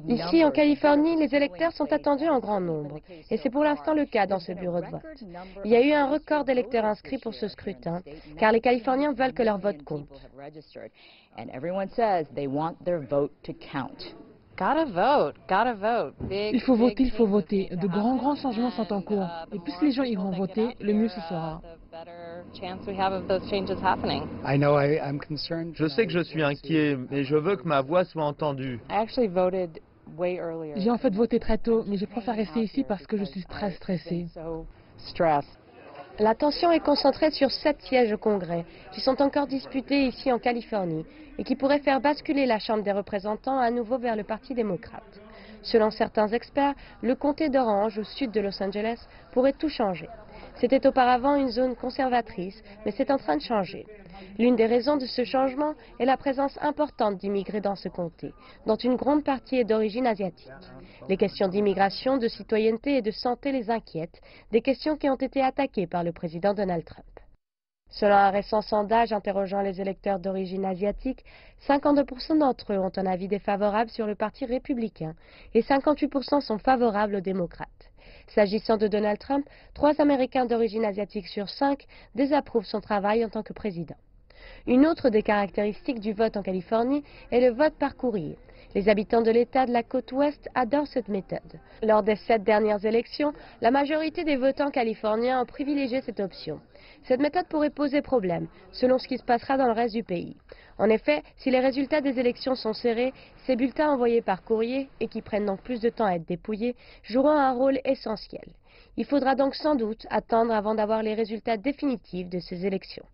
Ici, en Californie, les électeurs sont attendus en grand nombre, et c'est pour l'instant le cas dans ce bureau de vote. Il y a eu un record d'électeurs inscrits pour ce scrutin, car les Californiens veulent que leur vote compte. Il faut voter, il faut voter. De grands changements sont en cours. Et plus les gens iront voter, le mieux ce sera. Je sais que je suis inquiet, mais je veux que ma voix soit entendue. J'ai en fait voté très tôt, mais je préfère rester ici parce que je suis très stressée. L'attention est concentrée sur 7 sièges au Congrès, qui sont encore disputés ici en Californie, et qui pourraient faire basculer la Chambre des représentants à nouveau vers le Parti démocrate. Selon certains experts, le comté d'Orange, au sud de Los Angeles, pourrait tout changer. C'était auparavant une zone conservatrice, mais c'est en train de changer. L'une des raisons de ce changement est la présence importante d'immigrés dans ce comté, dont une grande partie est d'origine asiatique. Les questions d'immigration, de citoyenneté et de santé les inquiètent, des questions qui ont été attaquées par le président Donald Trump. Selon un récent sondage interrogeant les électeurs d'origine asiatique, 52% d'entre eux ont un avis défavorable sur le Parti républicain et 58% sont favorables aux démocrates. S'agissant de Donald Trump, 3 Américains d'origine asiatique sur 5 désapprouvent son travail en tant que président. Une autre des caractéristiques du vote en Californie est le vote par courrier. Les habitants de l'État de la côte ouest adorent cette méthode. Lors des 7 dernières élections, la majorité des votants californiens ont privilégié cette option. Cette méthode pourrait poser problème, selon ce qui se passera dans le reste du pays. En effet, si les résultats des élections sont serrés, ces bulletins envoyés par courrier, et qui prennent donc plus de temps à être dépouillés, joueront un rôle essentiel. Il faudra donc sans doute attendre avant d'avoir les résultats définitifs de ces élections.